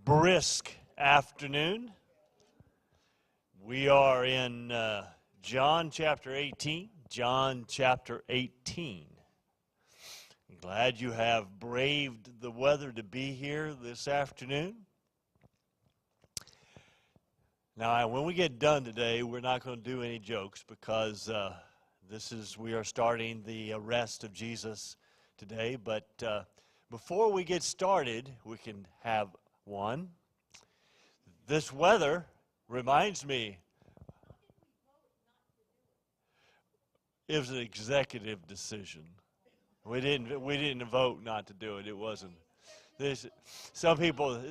brisk afternoon. We are in John chapter 18. John chapter 18. I'm glad you have braved the weather to be here this afternoon. Now, when we get done today, we're not going to do any jokes because we are starting the arrest of Jesus today. But before we get started, we can have one. This weather reminds me, it was an executive decision. We didn't vote not to do it. It wasn't. Some people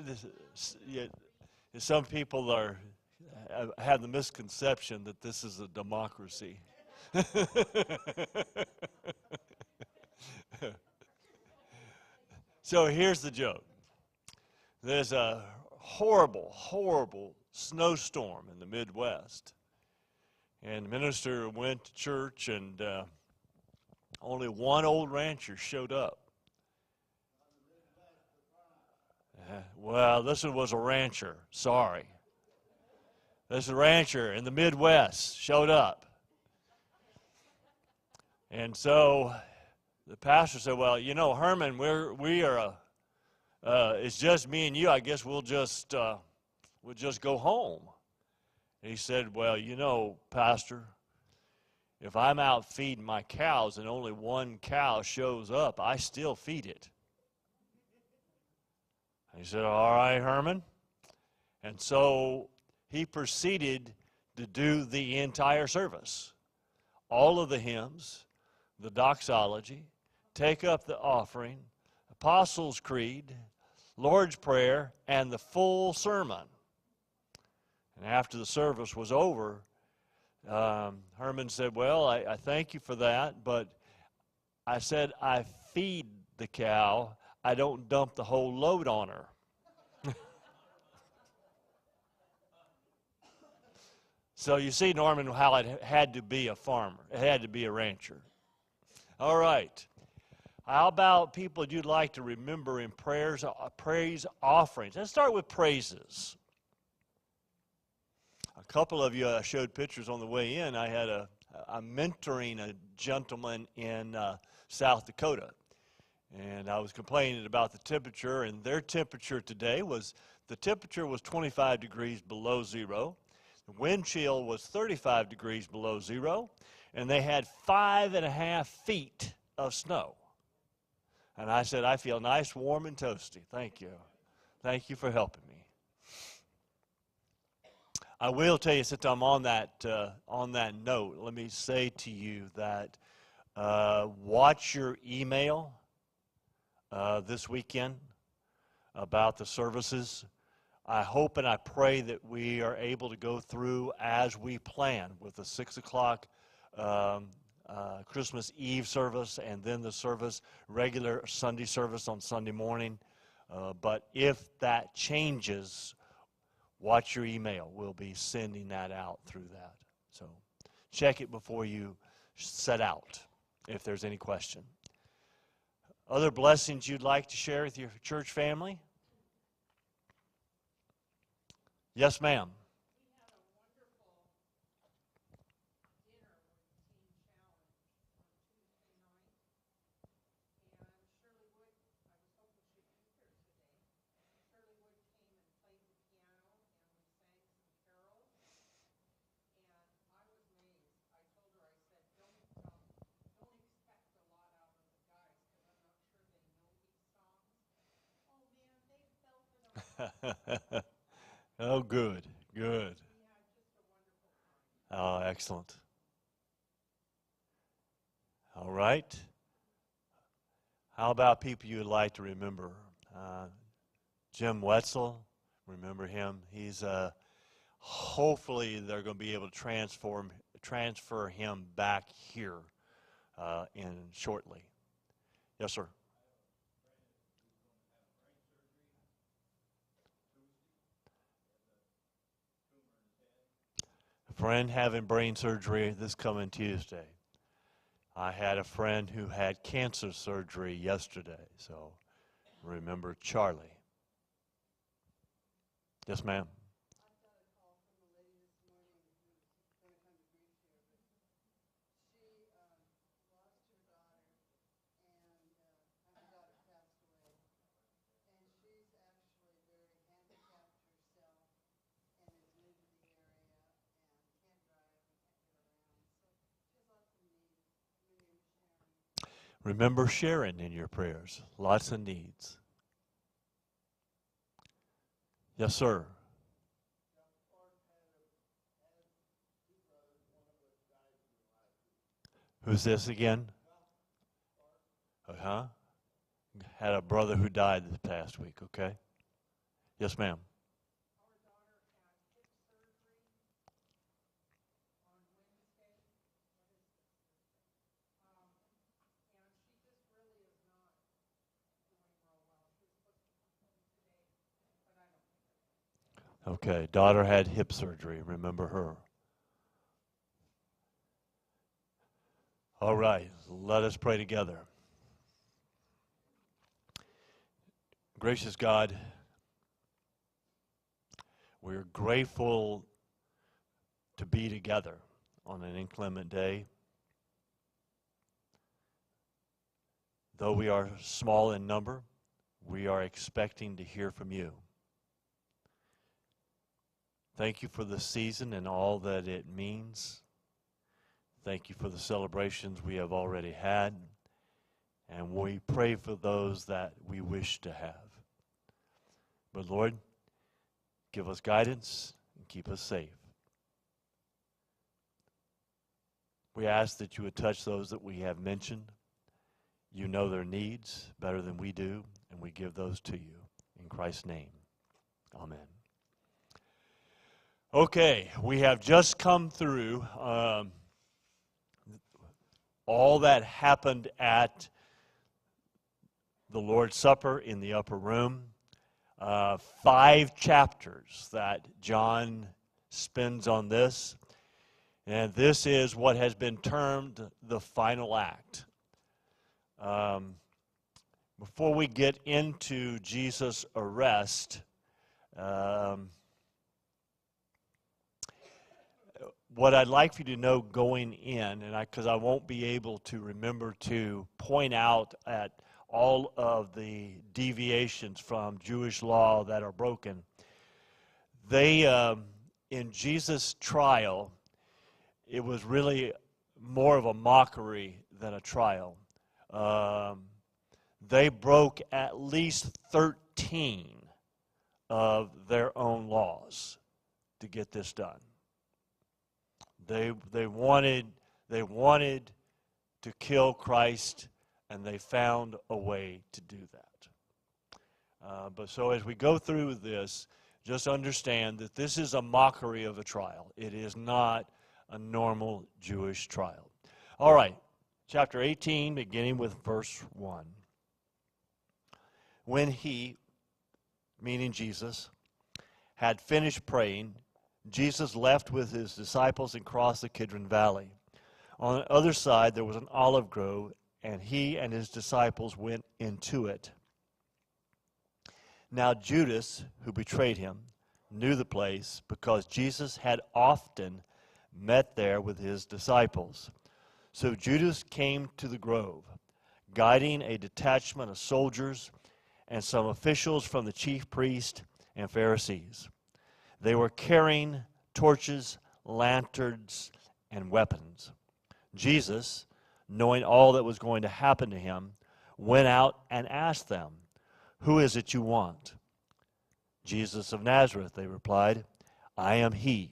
have the misconception that this is a democracy. So here's the joke. There's a horrible, horrible snowstorm in the Midwest. And the minister went to church, and only one old rancher showed up. Well, this one was a rancher. Sorry. This rancher in the Midwest showed up. And so the pastor said, well, you know, Herman, it's just me and you. I guess we'll just go home. And he said, well, you know, Pastor, if I'm out feeding my cows and only one cow shows up, I still feed it. And he said, all right, Herman. And so he proceeded to do the entire service. All of the hymns, the doxology, take up the offering, Apostles' Creed, Lord's Prayer, and the full sermon. And after the service was over, Herman said, well, I thank you for that, but I said, I feed the cow. I don't dump the whole load on her. So you see, Norman, how it had to be a farmer. It had to be a rancher. All right. How about people you'd like to remember in praise offerings? Let's start with praises. A couple of you showed pictures on the way in. I'm mentoring a gentleman in South Dakota. And I was complaining about the temperature, and their temperature today was 25 degrees below zero. The wind chill was 35 degrees below zero, and they had 5.5 feet of snow. And I said, I feel nice, warm, and toasty. Thank you. Thank you for helping me. I will tell you, since I'm on that note, let me say to you that watch your email this weekend about the services. I hope and I pray that we are able to go through as we plan with the 6 o'clock Christmas Eve service and then the regular Sunday service on Sunday morning. But if that changes, watch your email. We'll be sending that out through that. So check it before you set out if there's any question. Other blessings you'd like to share with your church family? Yes, ma'am. Oh, good, good. Oh, excellent. All right. How about people you'd like to remember? Jim Wetzel, remember him? He's hopefully they're going to be able to transfer him back here shortly. Yes, sir. Friend having brain surgery this coming Tuesday. I had a friend who had cancer surgery yesterday, so remember Charlie. Yes, ma'am. Remember sharing in your prayers. Lots of needs. Yes, sir. Who's this again? Uh-huh. Had a brother who died this past week, okay? Yes, ma'am. Okay, daughter had hip surgery. Remember her. All right, let us pray together. Gracious God, we're grateful to be together on an inclement day. Though we are small in number, we are expecting to hear from you. Thank you for the season and all that it means. Thank you for the celebrations we have already had. And we pray for those that we wish to have. But Lord, give us guidance and keep us safe. We ask that you would touch those that we have mentioned. You know their needs better than we do, and we give those to you. In Christ's name, amen. Okay, we have just come through all that happened at the Lord's Supper in the upper room. 5 chapters that John spends on this. And this is what has been termed the final act. Before we get into Jesus' arrest, what I'd like for you to know going in, and because I won't be able to remember to point out at all of the deviations from Jewish law that are broken, they, in Jesus' trial, it was really more of a mockery than a trial. They broke at least 13 of their own laws to get this done. They wanted to kill Christ, and they found a way to do that. But so as we go through this, just understand that this is a mockery of a trial. It is not a normal Jewish trial. All right, chapter 18, beginning with verse 1. When he, meaning Jesus, had finished praying, Jesus left with his disciples and crossed the Kidron Valley. On the other side there was an olive grove, and he and his disciples went into it. Now Judas, who betrayed him, knew the place because Jesus had often met there with his disciples. So Judas came to the grove, guiding a detachment of soldiers and some officials from the chief priests and Pharisees. They were carrying torches, lanterns, and weapons. Jesus, knowing all that was going to happen to him, went out and asked them, "Who is it you want?" "Jesus of Nazareth," they replied. "I am he,"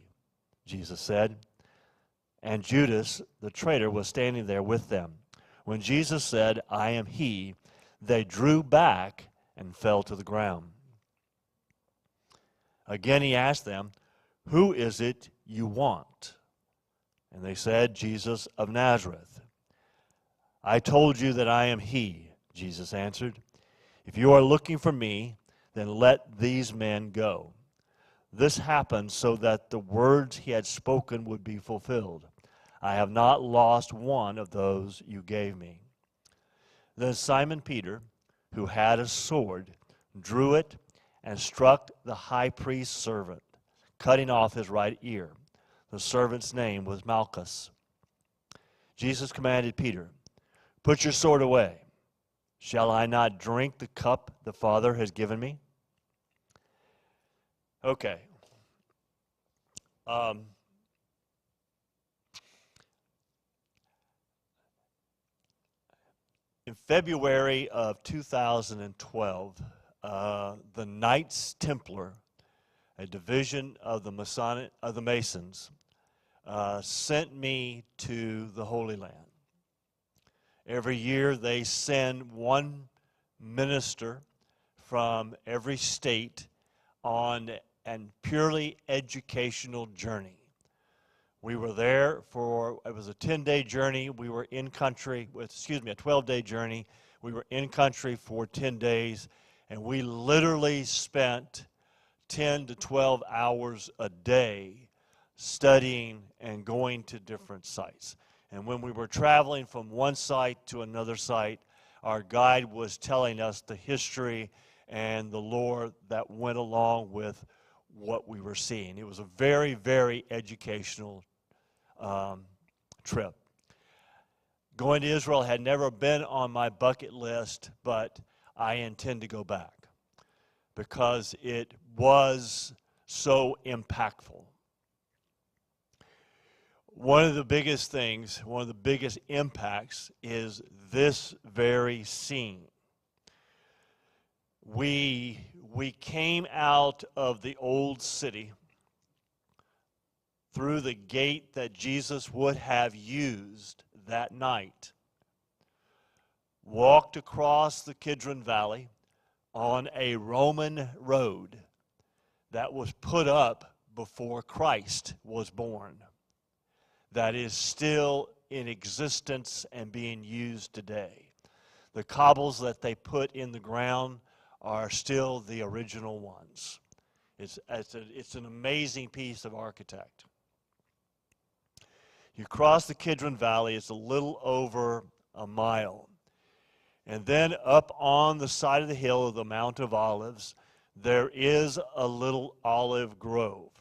Jesus said. And Judas, the traitor, was standing there with them. When Jesus said, "I am he," they drew back and fell to the ground. Again he asked them, "Who is it you want?" And they said, "Jesus of Nazareth." "I told you that I am he," Jesus answered. "If you are looking for me, then let these men go." This happened so that the words he had spoken would be fulfilled. "I have not lost one of those you gave me." Then Simon Peter, who had a sword, drew it and struck the high priest's servant, cutting off his right ear. The servant's name was Malchus. Jesus commanded Peter, "Put your sword away. Shall I not drink the cup the Father has given me?" Okay. In February of 2012, the Knights Templar, a division of the Masons, sent me to the Holy Land. Every year they send one minister from every state on a purely educational journey. We were there for, it was a 10-day journey. We were in country, a 12-day journey. We were in country for 10 days, and we literally spent 10 to 12 hours a day studying and going to different sites. And when we were traveling from one site to another site, our guide was telling us the history and the lore that went along with what we were seeing. It was a very, very educational trip. Going to Israel had never been on my bucket list, but I intend to go back because it was so impactful. One of the biggest things, one of the biggest impacts is this very scene. We came out of the old city through the gate that Jesus would have used that night, walked across the Kidron Valley on a Roman road that was put up before Christ was born, that is still in existence and being used today. The cobbles that they put in the ground are still the original ones. It's an amazing piece of architecture. You cross the Kidron Valley, it's a little over a mile. And then up on the side of the hill of the Mount of Olives, there is a little olive grove.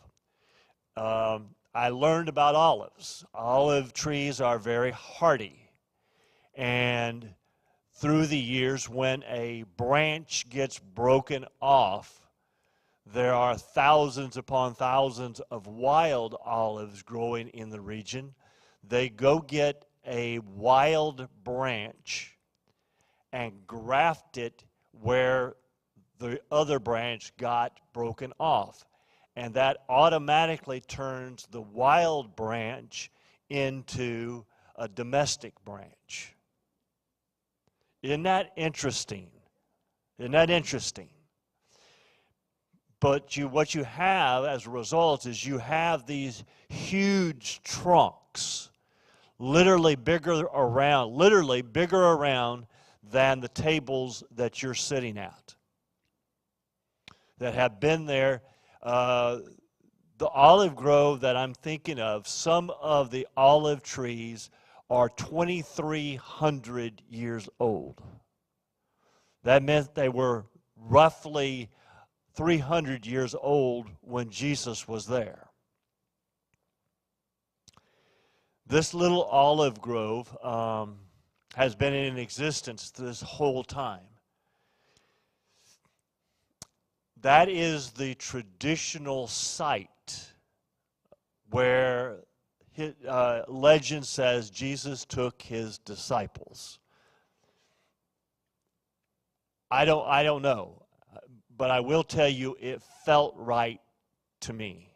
I learned about olives. Olive trees are very hardy. And through the years, when a branch gets broken off, there are thousands upon thousands of wild olives growing in the region. They go get a wild branch and graft it where the other branch got broken off. And that automatically turns the wild branch into a domestic branch. Isn't that interesting? Isn't that interesting? But what you have as a result is you have these huge trunks, literally bigger around than the tables that you're sitting at, that have been there. The olive grove that I'm thinking of, some of the olive trees are 2,300 years old. That meant they were roughly 300 years old when Jesus was there. This little olive grove has been in existence this whole time. That is the traditional site where legend says Jesus took his disciples. I don't know, but I will tell you it felt right to me.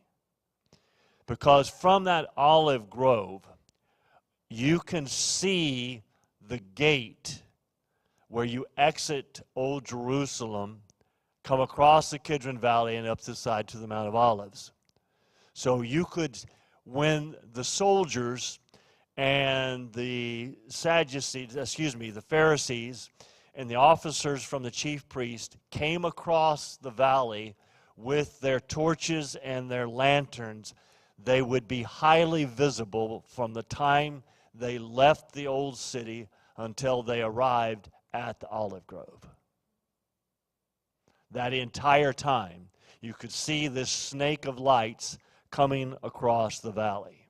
Because from that olive grove, you can see the gate where you exit Old Jerusalem, come across the Kidron Valley and up the side to the Mount of Olives. So you could, when the soldiers and the the Pharisees and the officers from the chief priest came across the valley with their torches and their lanterns, they would be highly visible from the time they left the old city until they arrived at the olive grove. that entire time, you could see this snake of lights coming across the valley.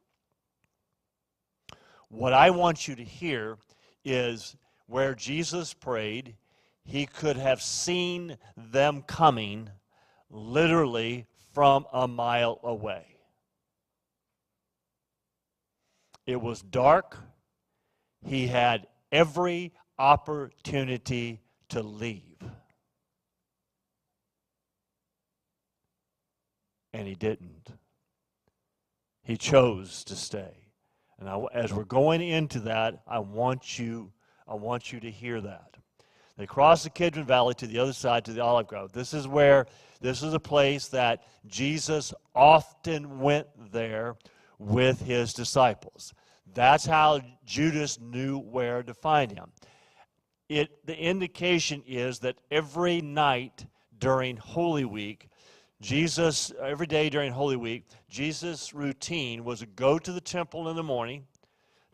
What I want you to hear is where Jesus prayed, he could have seen them coming literally from a mile away. It was dark. He had every opportunity to leave. And he didn't. He chose to stay. And as we're going into that, I want you to hear that. They crossed the Kidron Valley to the other side, to the olive grove. This is a place that Jesus often went there with his disciples. That's how Judas knew where to find him. The indication is that every night during Holy Week, every day during Holy Week, Jesus' routine was to go to the temple in the morning,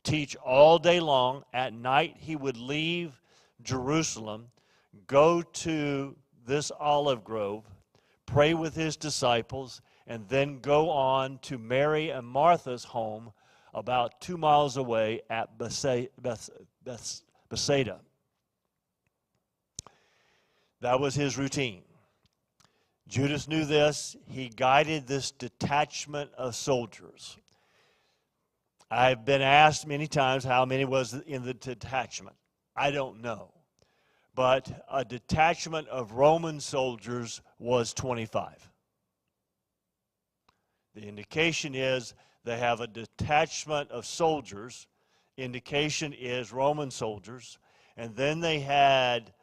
teach all day long. At night, he would leave Jerusalem, go to this olive grove, pray with his disciples, and then go on to Mary and Martha's home about 2 miles away at Bethsaida. That was his routine. Judas knew this. He guided this detachment of soldiers. I've been asked many times how many was in the detachment. I don't know. But a detachment of Roman soldiers was 25. The indication is they have a detachment of soldiers. Indication is Roman soldiers. And then they had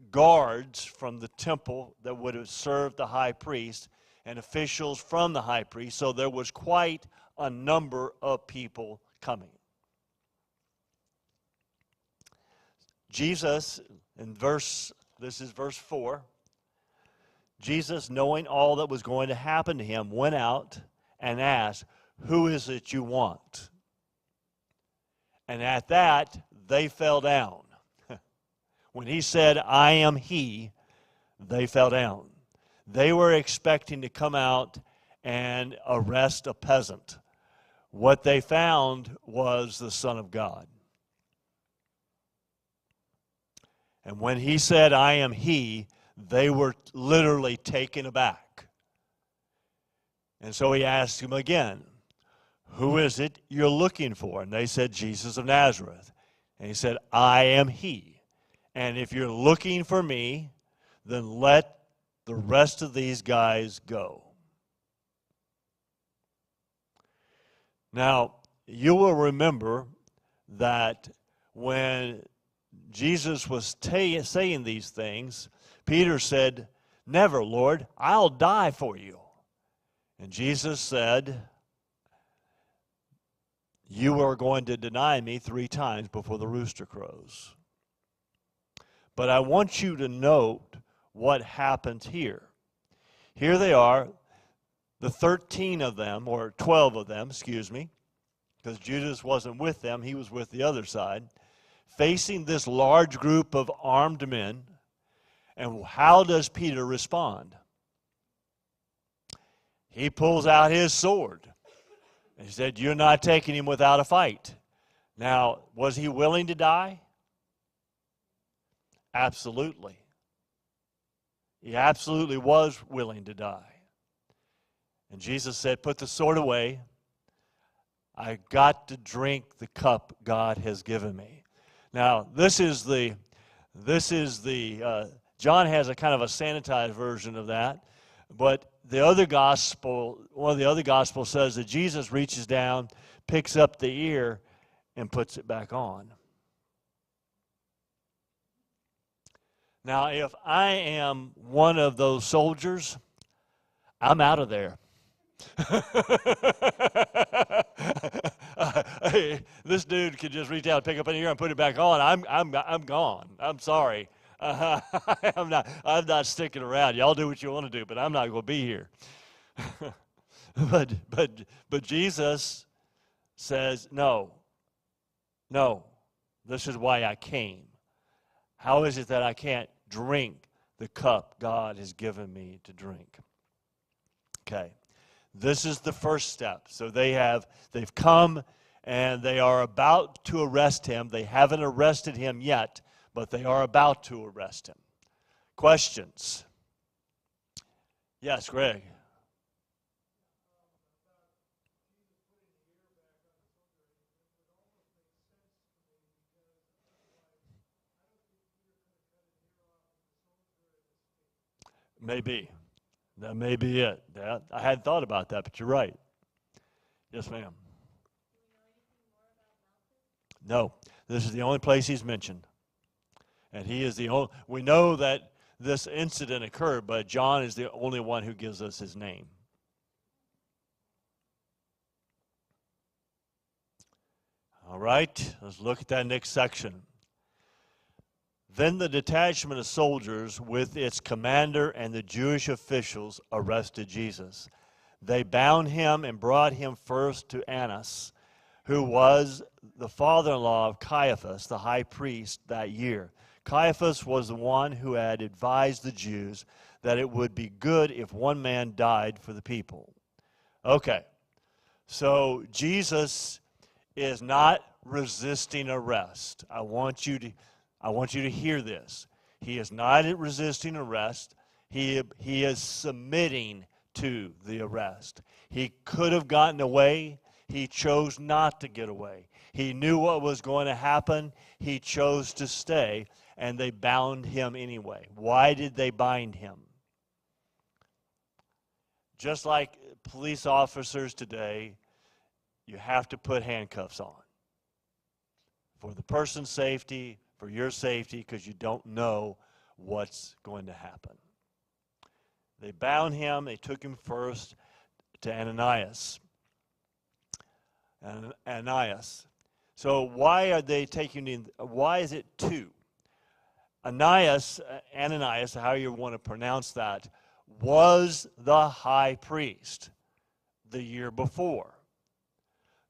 guards from the temple that would have served the high priest and officials from the high priest. So there was quite a number of people coming. Jesus, this is verse 4, Jesus, knowing all that was going to happen to him, went out and asked, "Who is it you want?" And at that, they fell down. When he said, "I am he," they fell down. They were expecting to come out and arrest a peasant. What they found was the Son of God. And when he said, "I am he," they were literally taken aback. And so he asked him again, "Who is it you're looking for?" And they said, "Jesus of Nazareth." And he said, "I am he. And if you're looking for me, then let the rest of these guys go." Now, you will remember that when Jesus was saying these things, Peter said, "Never, Lord, I'll die for you." And Jesus said, "You are going to deny me 3 times before the rooster crows." But I want you to note what happens here. Here they are, the 13 of them, or 12 of them, because Judas wasn't with them, he was with the other side, facing this large group of armed men. And how does Peter respond? He pulls out his sword. And he said, "You're not taking him without a fight." Now, was he willing to die? Absolutely. He absolutely was willing to die. And Jesus said, "Put the sword away. I got to drink the cup God has given me." Now, this is the John has a kind of a sanitized version of that, but one of the other gospels says that Jesus reaches down, picks up the ear, and puts it back on. Now, if I am one of those soldiers, I'm out of there. Hey, this dude could just reach out and pick up an ear and put it back on. I'm gone. I'm sorry. I'm not sticking around. Y'all do what you want to do, but I'm not going to be here. But Jesus says, no. This is why I came. How is it that I can't drink the cup God has given me to drink. Okay, this is the first step. So they've come and they are about to arrest him. They haven't arrested him yet, but they are about to arrest him. Questions? Yes, Greg. Maybe. That may be it. I hadn't thought about that, but you're right. Yes, ma'am. No, this is the only place he's mentioned. And he is the only, we know that this incident occurred, but John is the only one who gives us his name. All right, let's look at that next section. Then the detachment of soldiers with its commander and the Jewish officials arrested Jesus. They bound him and brought him first to Annas, who was the father-in-law of Caiaphas, the high priest that year. Caiaphas was the one who had advised the Jews that it would be good if one man died for the people. Okay, so Jesus is not resisting arrest. I want you to hear this. He is not resisting arrest. He is submitting to the arrest. He could have gotten away. He chose not to get away. He knew what was going to happen. He chose to stay, and they bound him anyway. Why did they bind him? Just like police officers today, you have to put handcuffs on. For the person's safety, for your safety, because you don't know what's going to happen. They bound him. They took him first to Ananias. Ananias. So why are they taking him? Why is it two? Ananias, how you want to pronounce that, was the high priest the year before.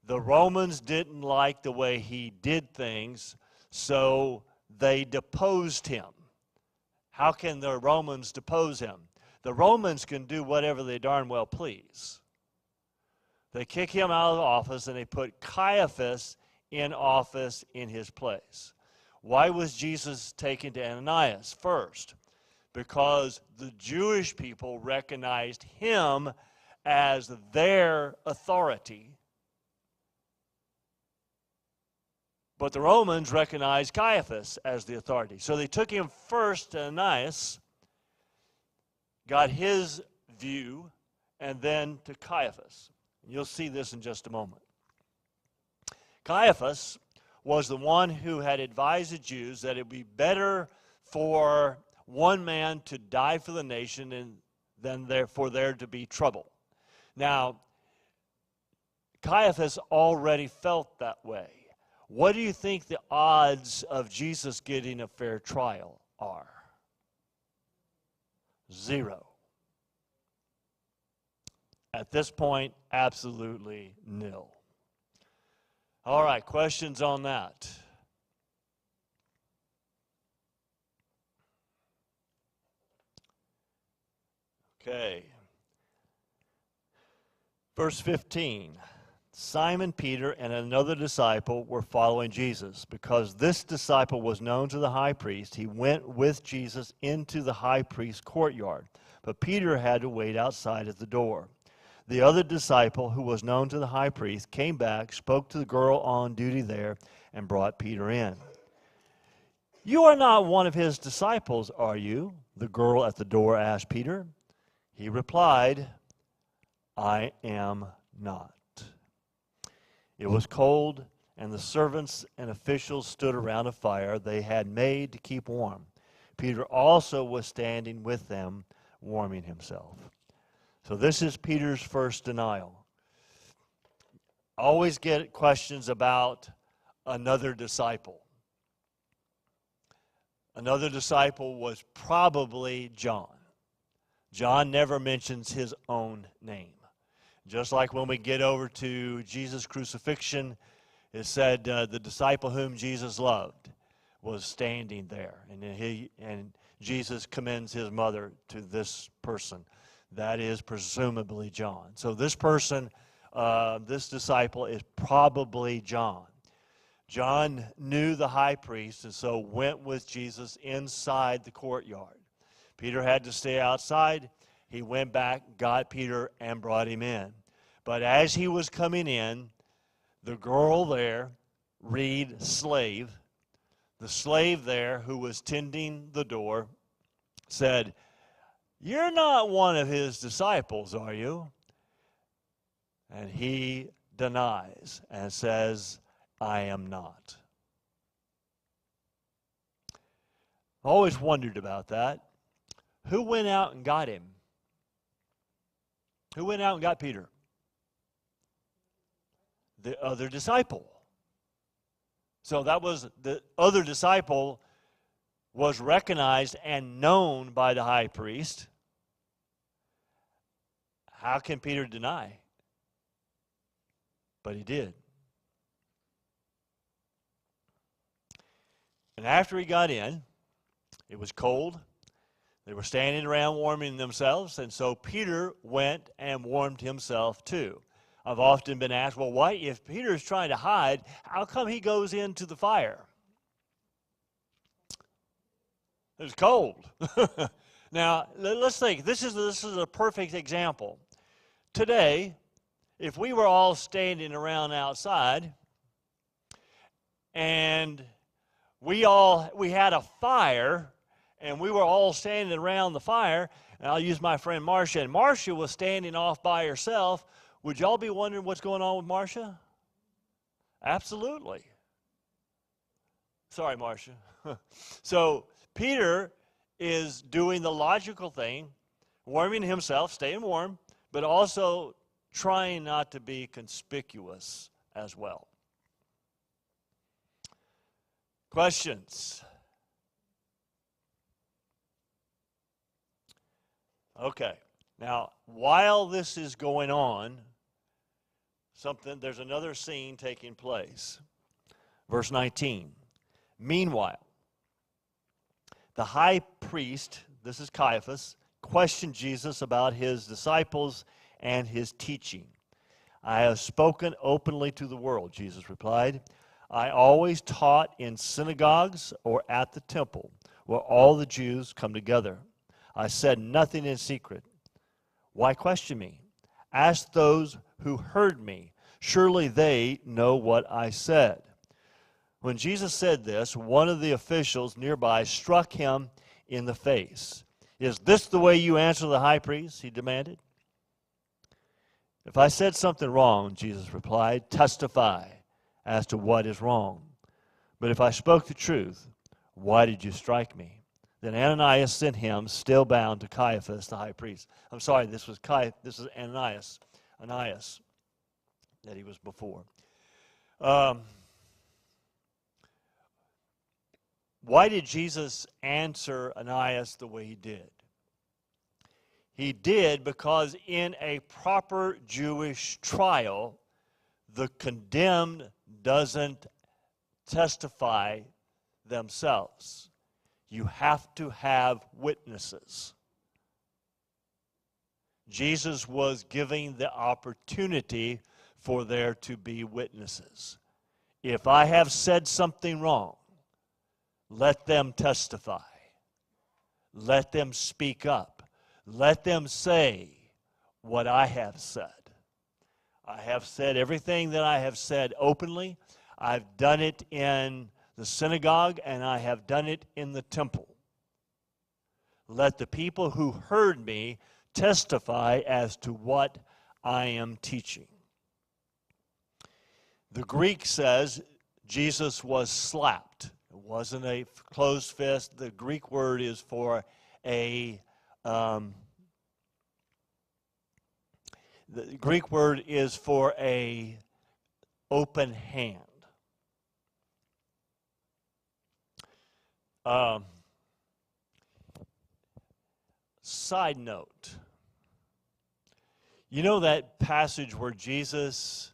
The Romans didn't like the way he did things, so they deposed him. How can the Romans depose him? The Romans can do whatever they darn well please. They kick him out of office and they put Caiaphas in office in his place. Why was Jesus taken to Ananias first? Because the Jewish people recognized him as their authority, but the Romans recognized Caiaphas as the authority. So they took him first to Ananias, got his view, and then to Caiaphas. You'll see this in just a moment. Caiaphas was the one who had advised the Jews that it would be better for one man to die for the nation than for there to be trouble. Now, Caiaphas already felt that way. What do you think the odds of Jesus getting a fair trial are? 0. At this point, absolutely nil. All right, questions on that? Okay. Verse 15. Simon Peter and another disciple were following Jesus. Because this disciple was known to the high priest, he went with Jesus into the high priest's courtyard. But Peter had to wait outside at the door. The other disciple, who was known to the high priest, came back, spoke to the girl on duty there, and brought Peter in. "You are not one of his disciples, are you?" the girl at the door asked Peter. He replied, "I am not." It was cold, and the servants and officials stood around a fire they had made to keep warm. Peter also was standing with them, warming himself. So this is Peter's first denial. Always get questions about another disciple. Another disciple was probably John. John never mentions his own name. Just like when we get over to Jesus' crucifixion, it said the disciple whom Jesus loved was standing there. And Jesus commends his mother to this person. That is presumably John. So this person, this disciple is probably John. John knew the high priest and so went with Jesus inside the courtyard. Peter had to stay outside. He went back, got Peter, and brought him in. But as he was coming in, the girl there, read slave, the slave there who was tending the door said, "You're not one of his disciples, are you?" And he denies and says, "I am not." I always wondered about that. Who went out and got him? Who went out and got Peter? The other disciple. So that was the other disciple was recognized and known by the high priest. How can Peter deny? But he did. And after he got in, it was cold. They were standing around warming themselves, and so Peter went and warmed himself too. I've often been asked, well, why, if Peter's trying to hide, how come he goes into the fire? It's cold. Now, let's think. This is a perfect example. Today, if we were all standing around outside and we had a fire and we were all standing around the fire, and I'll use my friend Marcia, and Marcia was standing off by herself, would y'all be wondering what's going on with Marcia? Absolutely. Sorry, Marcia. So Peter is doing the logical thing, warming himself, staying warm, but also trying not to be conspicuous as well. Questions? Okay. Now, while this is going on, there's another scene taking place. Verse 19. Meanwhile, the high priest, this is Caiaphas, questioned Jesus about his disciples and his teaching. "I have spoken openly to the world," Jesus replied. "I always taught in synagogues or at the temple, where all the Jews come together. I said nothing in secret. Why question me? Ask those who heard me. Surely they know what I said." When Jesus said this, one of the officials nearby struck him in the face. "Is this the way you answer the high priest?" he demanded. "If I said something wrong," Jesus replied, "testify as to what is wrong. But if I spoke the truth, why did you strike me?" Then Ananias sent him, still bound, to Caiaphas, the high priest. I'm sorry, this is Ananias that he was before. Why did Jesus answer Ananias the way he did? He did because in a proper Jewish trial, the condemned doesn't testify themselves. You have to have witnesses. Jesus was giving the opportunity for there to be witnesses. If I have said something wrong, let them testify. Let them speak up. Let them say what I have said. I have said everything that I have said openly. I've done it in the synagogue, and I have done it in the temple. Let the people who heard me testify as to what I am teaching. The Greek says Jesus was slapped. It wasn't a closed fist. The Greek word is for the Greek word is for a open hand. Side note, you know that passage where Jesus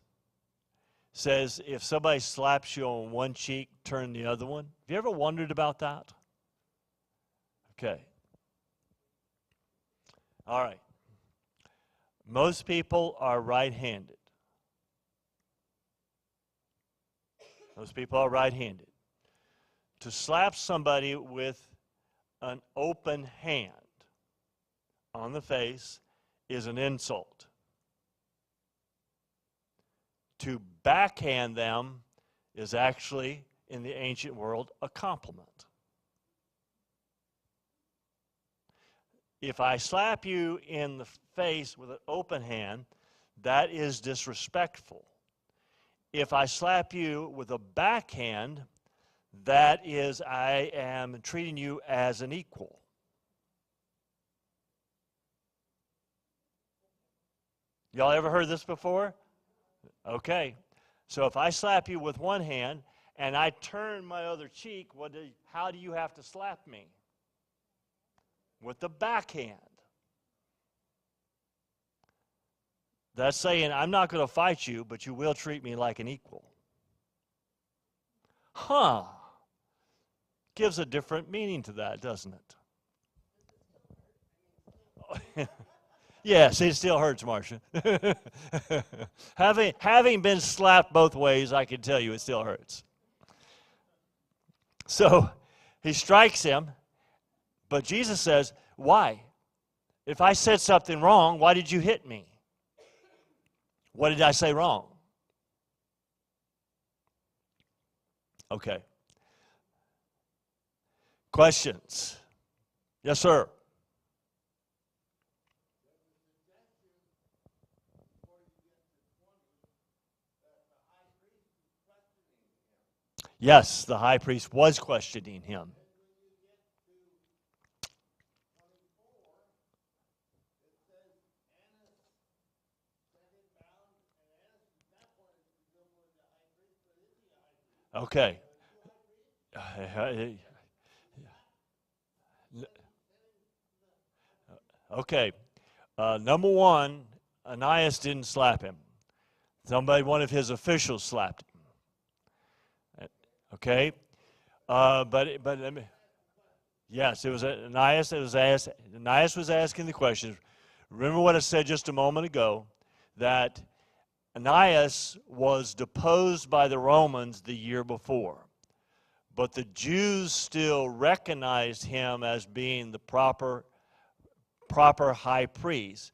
says, if somebody slaps you on one cheek, turn the other one? Have you ever wondered about that? Okay. All right. Most people are right-handed. Most people are right-handed. To slap somebody with an open hand on the face is an insult. To backhand them is actually, in the ancient world, a compliment. If I slap you in the face with an open hand, that is disrespectful. If I slap you with a backhand, that is, I am treating you as an equal. Y'all ever heard this before? Okay. So if I slap you with one hand and I turn my other cheek, how do you have to slap me? With the backhand. That's saying, I'm not going to fight you, but you will treat me like an equal. Huh. Gives a different meaning to that, doesn't it? Yes, it still hurts, Marcia. having been slapped both ways, I can tell you it still hurts. So he strikes him, but Jesus says, why? If I said something wrong, why did you hit me? What did I say wrong? Okay. Questions? Yes, sir. Yes, the high priest was questioning him. Okay. Okay. Number one, Ananias didn't slap him. One of his officials slapped him. Okay. But yes, it was Ananias. Ananias was asking the questions. Remember what I said just a moment ago, that Ananias was deposed by the Romans the year before. But the Jews still recognized him as being the proper high priest.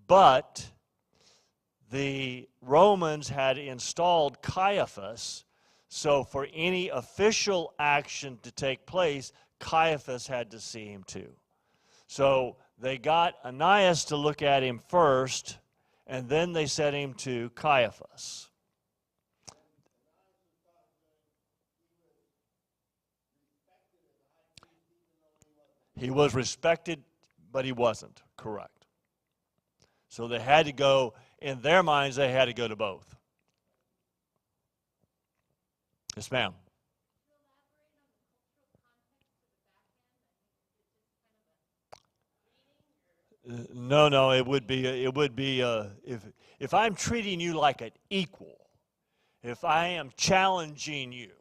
But the Romans had installed Caiaphas, so for any official action to take place, Caiaphas had to see him too. So they got Ananias to look at him first, and then they sent him to Caiaphas. He was respected, but he wasn't, correct. So they had to go, in their minds, they had to go to both. Yes, ma'am. No, it would be if I'm treating you like an equal, if I am challenging you,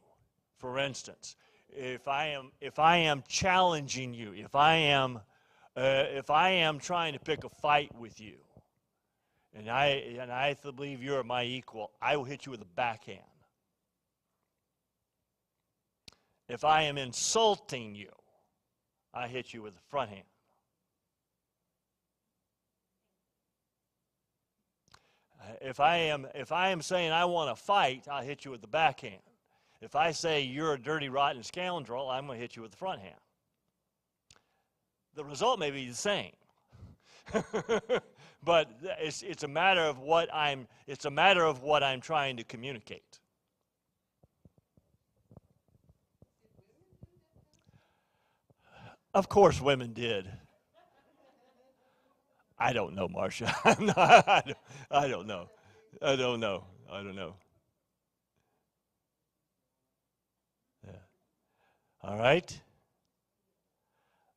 for instance, if I am challenging you, if I am trying to pick a fight with you, and I believe you're my equal, I will hit you with a backhand. If I am insulting you, I hit you with the front hand. If I am saying I want to fight, I'll hit you with the backhand. If I say you're a dirty, rotten scoundrel, I'm going to hit you with the front hand. The result may be the same, but it's a matter of what I'm trying to communicate. Of course, women did. I don't know, Marcia. I don't know. I don't know. Yeah. All right.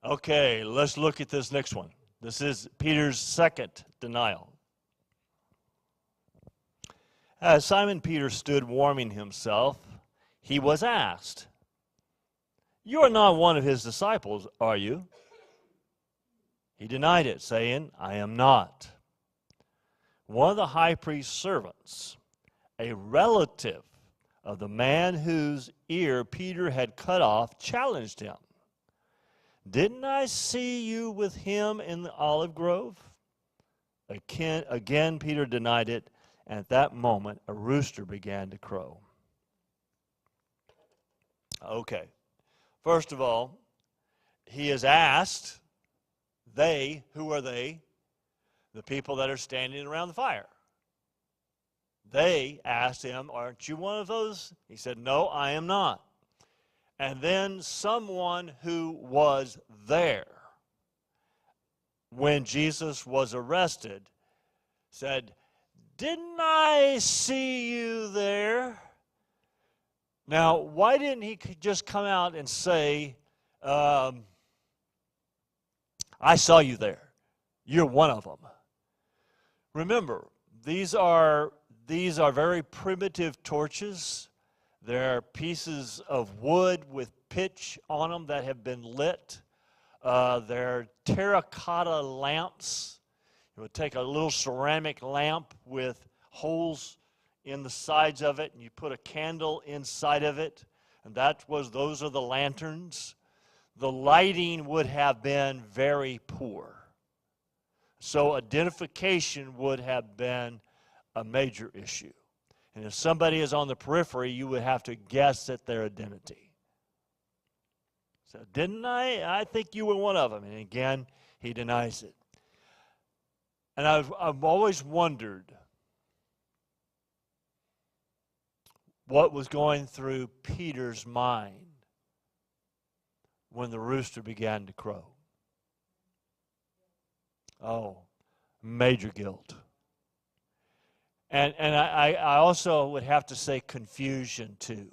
Okay, let's look at this next one. This is Peter's second denial. As Simon Peter stood warming himself, he was asked, "You are not one of his disciples, are you?" He denied it, saying, I am not. One of the high priest's servants, a relative of the man whose ear Peter had cut off, challenged him. Didn't I see you with him in the olive grove? Again, Peter denied it, and at that moment, a rooster began to crow. Okay, first of all, he is asked, they, who are they? The people that are standing around the fire. They asked him, aren't you one of those? He said, no, I am not. And then someone who was there when Jesus was arrested said, didn't I see you there? Now, why didn't he just come out and say, I saw you there. You're one of them. Remember, these are very primitive torches. They're pieces of wood with pitch on them that have been lit. They're terracotta lamps. You would take a little ceramic lamp with holes in the sides of it, and you put a candle inside of it, and those are the lanterns. The lighting would have been very poor. So identification would have been a major issue. And if somebody is on the periphery, you would have to guess at their identity. So, didn't I? I think you were one of them. And again, he denies it. And I've always wondered what was going through Peter's mind when the rooster began to crow. Oh, major guilt. And I also would have to say confusion too.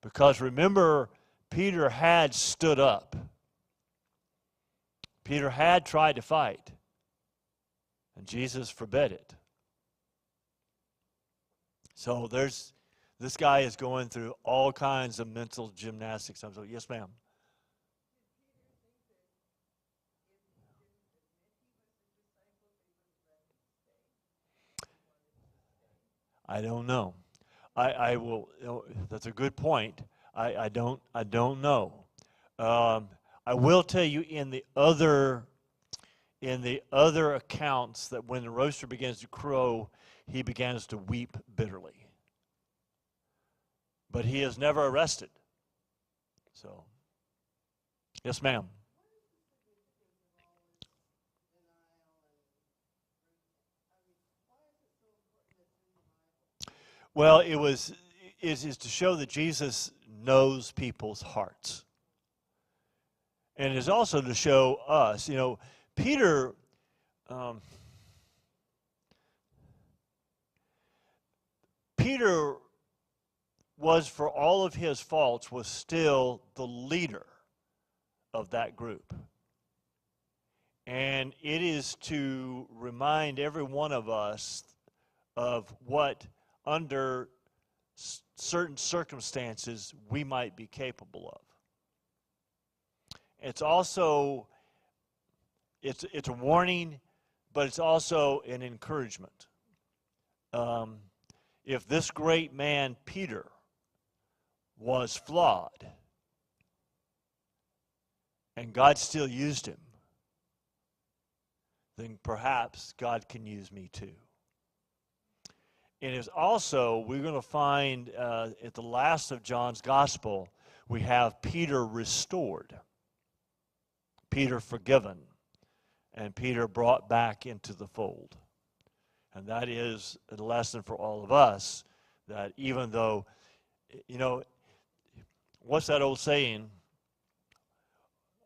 Because remember, Peter had stood up. Peter had tried to fight. And Jesus forbid it. So this guy is going through all kinds of mental gymnastics. I'm like, yes, ma'am. I don't know. I will. That's a good point. I don't know. I will tell you in the other accounts that when the rooster begins to crow, he begins to weep bitterly. But he is never arrested. So, yes, ma'am. Well, it is to show that Jesus knows people's hearts. And it is also to show us, Peter, Peter was, for all of his faults, was still the leader of that group. And it is to remind every one of us of what, under certain circumstances, we might be capable of. It's also, it's a warning, but it's also an encouragement. If this great man, Peter, was flawed, and God still used him, then perhaps God can use me too. And it's also, we're going to find at the last of John's gospel, we have Peter restored, Peter forgiven, and Peter brought back into the fold. And that is a lesson for all of us, that even though, what's that old saying?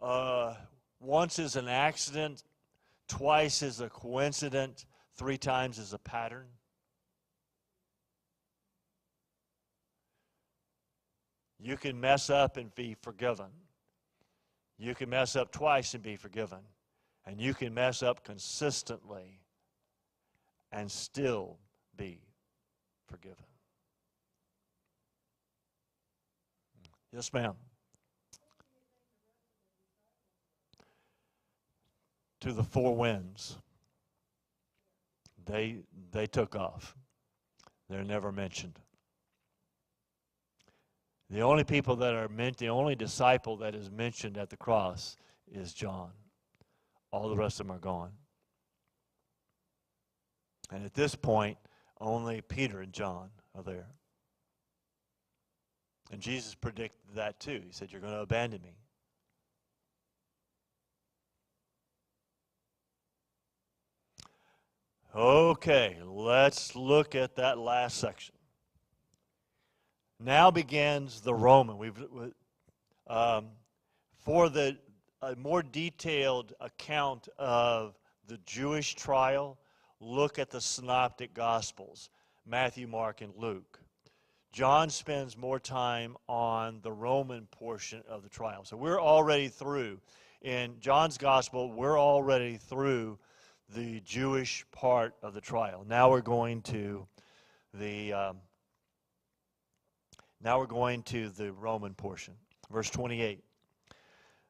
Once is an accident, twice is a coincidence, 3 times is a pattern. You can mess up and be forgiven. You can mess up twice and be forgiven. And you can mess up consistently and still be forgiven. Yes, ma'am. to the four winds. They took off. They're never mentioned. The only people that are the only disciple that is mentioned at the cross is John. All the rest of them are gone. And at this point, only Peter and John are there. And Jesus predicted that too. He said, "You're going to abandon me." Okay, let's look at that last section. Now begins the Roman. For the more detailed account of the Jewish trial, look at the Synoptic Gospels, Matthew, Mark, and Luke. John spends more time on the Roman portion of the trial. So we're already through. In John's Gospel, we're already through the Jewish part of the trial. Now we're going to the Roman portion. Verse 28.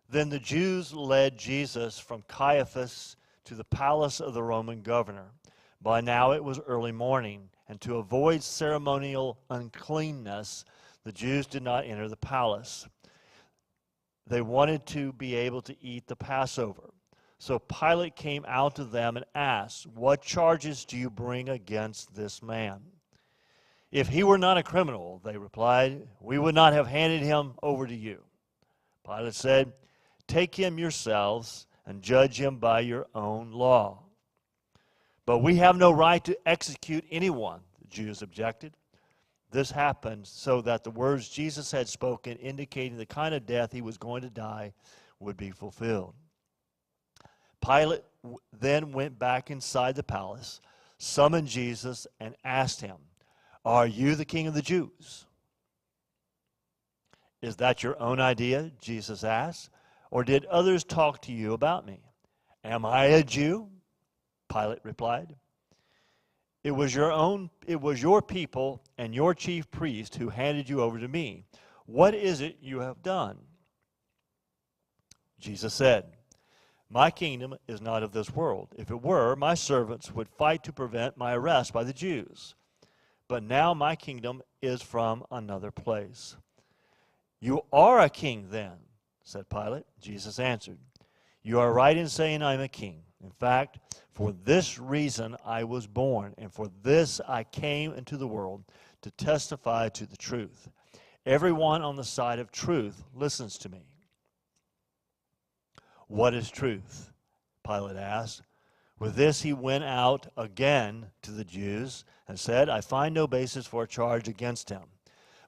Then the Jews led Jesus from Caiaphas to the palace of the Roman governor. By now it was early morning, and to avoid ceremonial uncleanness, the Jews did not enter the palace. They wanted to be able to eat the Passover. So Pilate came out to them and asked, "What charges do you bring against this man?" "If he were not a criminal," they replied, "we would not have handed him over to you." Pilate said, "Take him yourselves and judge him by your own law." "But we have no right to execute anyone," the Jews objected. This happened so that the words Jesus had spoken, indicating the kind of death he was going to die, would be fulfilled. Pilate then went back inside the palace, summoned Jesus, and asked him, "Are you the king of the Jews?" "Is that your own idea?" Jesus asked. "Or did others talk to you about me?" "Am I a Jew?" Pilate replied. It was your people and your chief priest who handed you over to me. What is it you have done?" Jesus said, "My kingdom is not of this world. If it were, my servants would fight to prevent my arrest by the Jews. But now my kingdom is from another place." "You are a king then," said Pilate. Jesus answered, "You are right in saying I am a king. In fact, for this reason I was born, and for this I came into the world, to testify to the truth. Everyone on the side of truth listens to me." "What is truth?" Pilate asked. With this he went out again to the Jews and said, "I find no basis for a charge against him.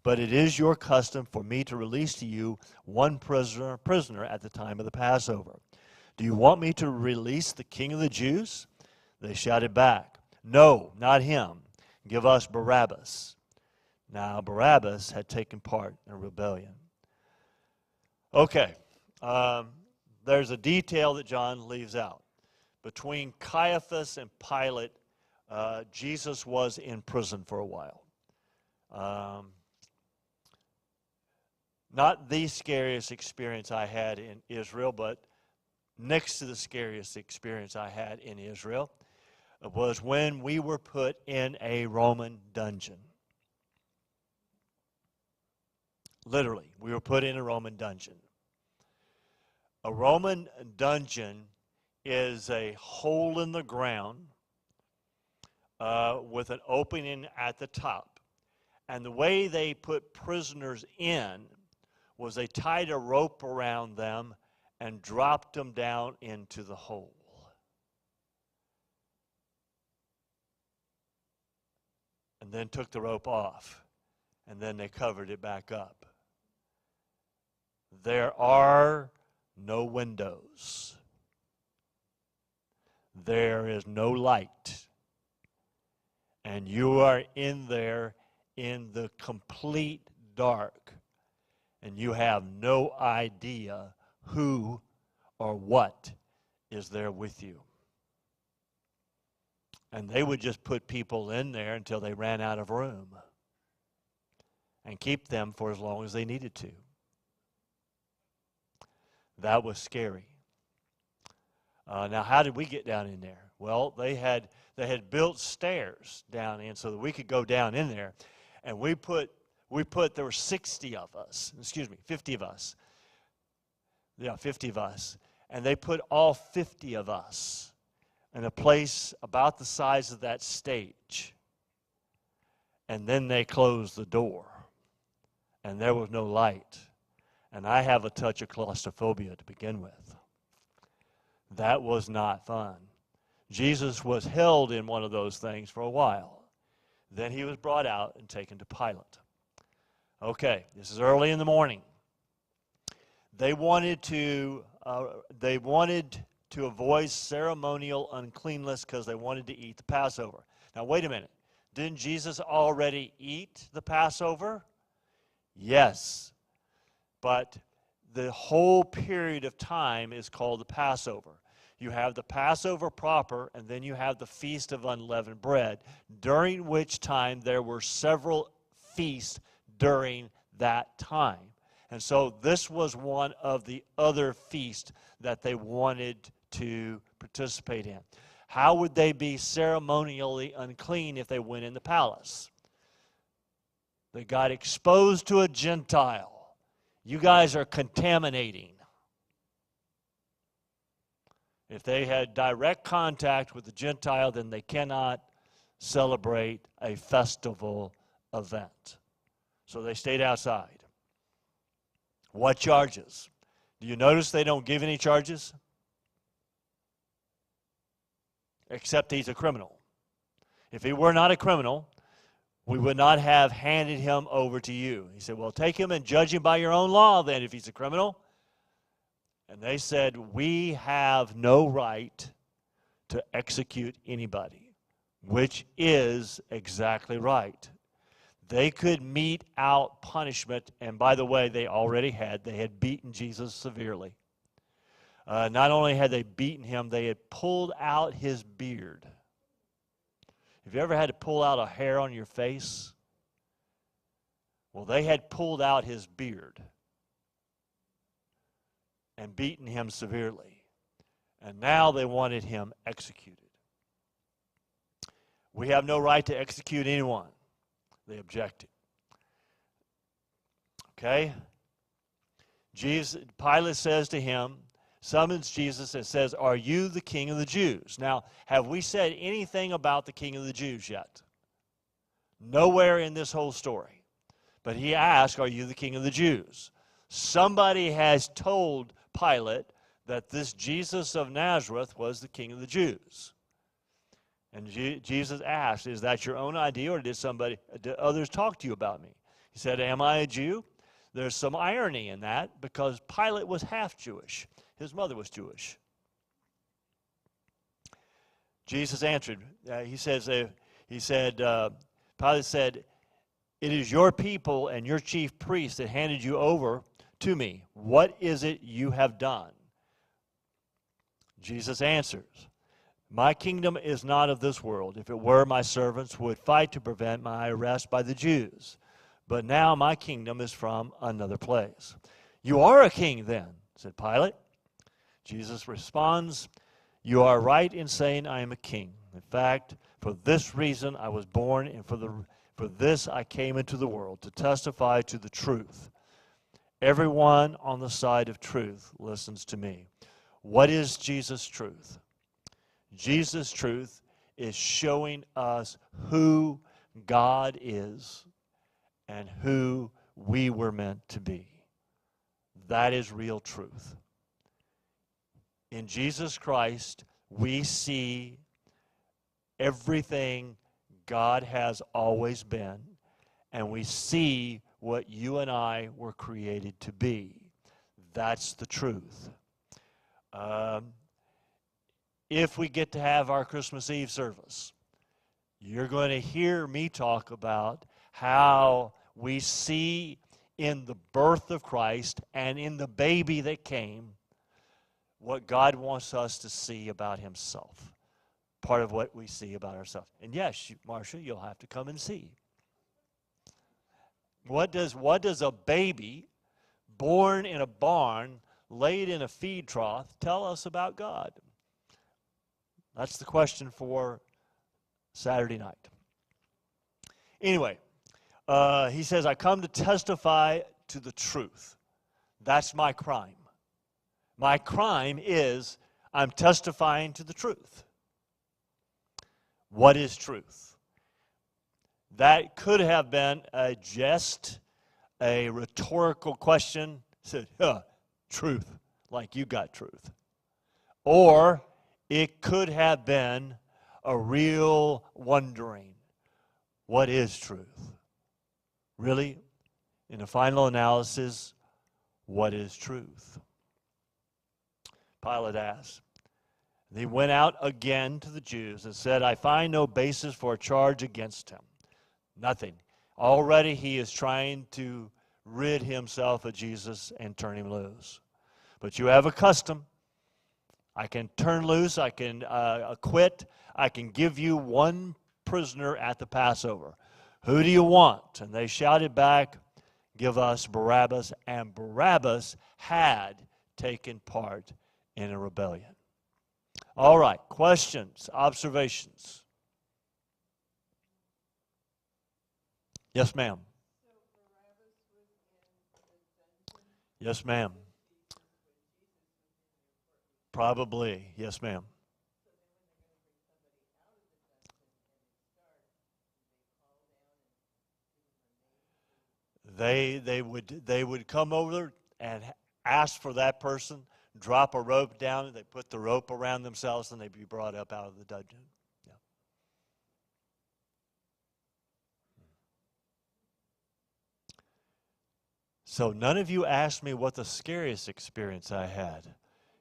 But it is your custom for me to release to you one prisoner at the time of the Passover. Do you want me to release the king of the Jews?" They shouted back, "No, not him. Give us Barabbas." Now Barabbas had taken part in rebellion. Okay, there's a detail that John leaves out. Between Caiaphas and Pilate, Jesus was in prison for a while. Not the scariest experience I had in Israel, but next to the scariest experience I had in Israel was when we were put in a Roman dungeon. Literally, we were put in a Roman dungeon. A Roman dungeon is a hole in the ground with an opening at the top. And the way they put prisoners in was they tied a rope around them and dropped them down into the hole. And then took the rope off, and then they covered it back up. There are no windows. There is no light. And you are in there in the complete dark. And you have no idea who or what is there with you. And they would just put people in there until they ran out of room and keep them for as long as they needed to. That was scary. Now, how did we get down in there? Well, they had built stairs down in so that we could go down in there, and there were 60 of us. 50 of us. Yeah, 50 of us, and they put all 50 of us in a place about the size of that stage, and then they closed the door, and there was no light, and I have a touch of claustrophobia to begin with. That was not fun. Jesus was held in one of those things for a while. Then he was brought out and taken to Pilate. Okay, this is early in the morning. They wanted to avoid ceremonial uncleanness because they wanted to eat the Passover. Now, wait a minute. Didn't Jesus already eat the Passover? Yes. But the whole period of time is called the Passover. You have the Passover proper, and then you have the Feast of Unleavened Bread, during which time there were several feasts during that time. And so this was one of the other feasts that they wanted to participate in. How would they be ceremonially unclean if they went in the palace? They got exposed to a Gentile. You guys are contaminating. If they had direct contact with the Gentile, then they cannot celebrate a festival event. So they stayed outside. What charges? Do you notice they don't give any charges? Except he's a criminal. If he were not a criminal, we would not have handed him over to you. He said, well, take him and judge him by your own law then if he's a criminal. And they said, we have no right to execute anybody, which is exactly right. They could mete out punishment, and by the way, they had beaten Jesus severely. Not only had they beaten him, they had pulled out his beard. Have you ever had to pull out a hair on your face? Well, they had pulled out his beard and beaten him severely. And now they wanted him executed. We have no right to execute anyone. They objected. Okay? Pilate says to him, summons Jesus and says, are you the king of the Jews? Now, have we said anything about the king of the Jews yet? Nowhere in this whole story. But he asked, are you the king of the Jews? Somebody has told Pilate that this Jesus of Nazareth was the king of the Jews. And Jesus asked, is that your own idea, or did others talk to you about me? He said, am I a Jew? There's some irony in that because Pilate was half Jewish. His mother was Jewish. Jesus answered. Pilate said, it is your people and your chief priests that handed you over to me. What is it you have done? Jesus answers, my kingdom is not of this world. If it were, my servants would fight to prevent my arrest by the Jews. But now my kingdom is from another place. You are a king then, said Pilate. Jesus responds, you are right in saying I am a king. In fact, for this reason I was born, and for this I came into the world, to testify to the truth. Everyone on the side of truth listens to me. What is Jesus' truth? Jesus' truth is showing us who God is and who we were meant to be. That is real truth. In Jesus Christ, we see everything God has always been, and we see what you and I were created to be. That's the truth. If we get to have our Christmas Eve service, you're going to hear me talk about how we see in the birth of Christ and in the baby that came what God wants us to see about himself. Part of what we see about ourselves. And yes, Marcia, you'll have to come and see. What does a baby born in a barn, laid in a feed trough, tell us about God? That's the question for Saturday night. Anyway, he says, I come to testify to the truth. That's my crime. My crime is I'm testifying to the truth. What is truth? That could have been a jest, a rhetorical question. Said, truth, like you got truth. Or it could have been a real wondering, what is truth? Really, in the final analysis, what is truth? Pilate asked. He went out again to the Jews and said, I find no basis for a charge against him. Nothing. Already he is trying to rid himself of Jesus and turn him loose. But you have a custom. I can turn loose, I can acquit, I can give you one prisoner at the Passover. Who do you want? And they shouted back, give us Barabbas. And Barabbas had taken part in a rebellion. All right, questions, observations? Yes, ma'am. Yes, ma'am. Probably, yes, ma'am. They would come over and ask for that person, drop a rope down, and they put the rope around themselves, and they'd be brought up out of the dungeon. Yeah. So none of you asked me what the scariest experience I had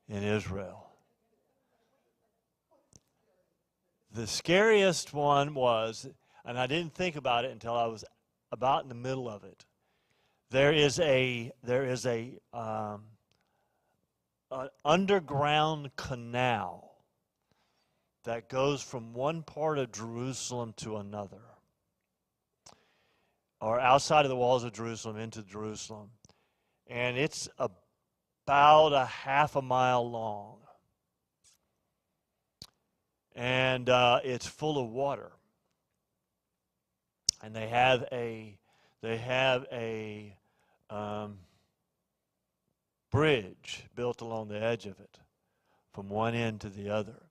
in Israel. The scariest one was, and I didn't think about it until I was about in the middle of it. There is an underground canal that goes from one part of Jerusalem to another, or outside of the walls of Jerusalem into Jerusalem, and it's about a half a mile long, and it's full of water, and they have a bridge built along the edge of it from one end to the other,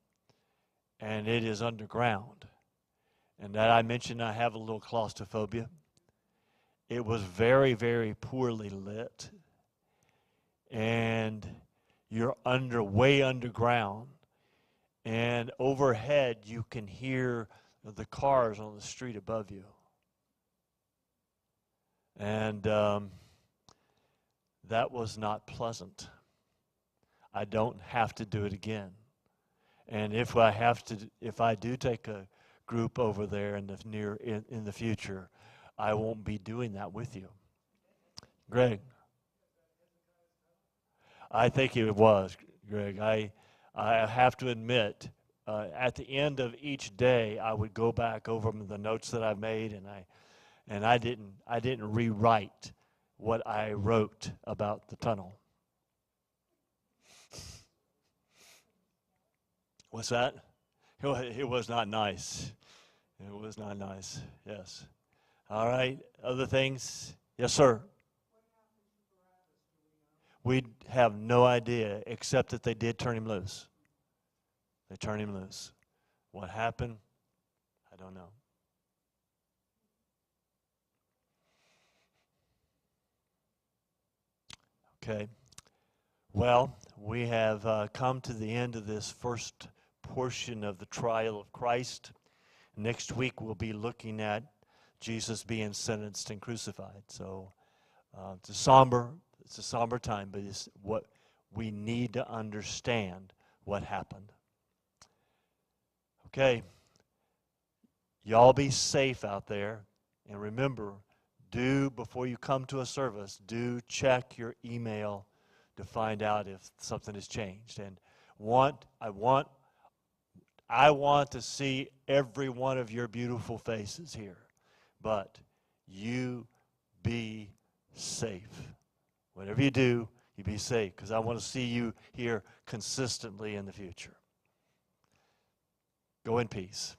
and it is underground. And that I mentioned I have a little claustrophobia. It was very, very poorly lit, and you're way underground, and overhead you can hear the cars on the street above you. And that was not pleasant. I don't have to do it again. And if I do take a group over there in the future, I won't be doing that with you. Greg? I think it was, Greg. I have to admit, at the end of each day, I would go back over the notes that I made, and I didn't rewrite what I wrote about the tunnel. What's that? It was not nice. It was not nice. Yes. All right. Other things? Yes, sir. We have no idea, except that they did turn him loose. They turned him loose. What happened? I don't know. Okay. Well, we have come to the end of this first portion of the trial of Christ. Next week we'll be looking at Jesus being sentenced and crucified. So it's a somber time, but it's what we need to understand what happened. Okay. Y'all be safe out there, and remember, before you come to a service, do check your email to find out if something has changed. And I want to see every one of your beautiful faces here. But you be safe. Whatever you do, you be safe, because I want to see you here consistently in the future. Go in peace.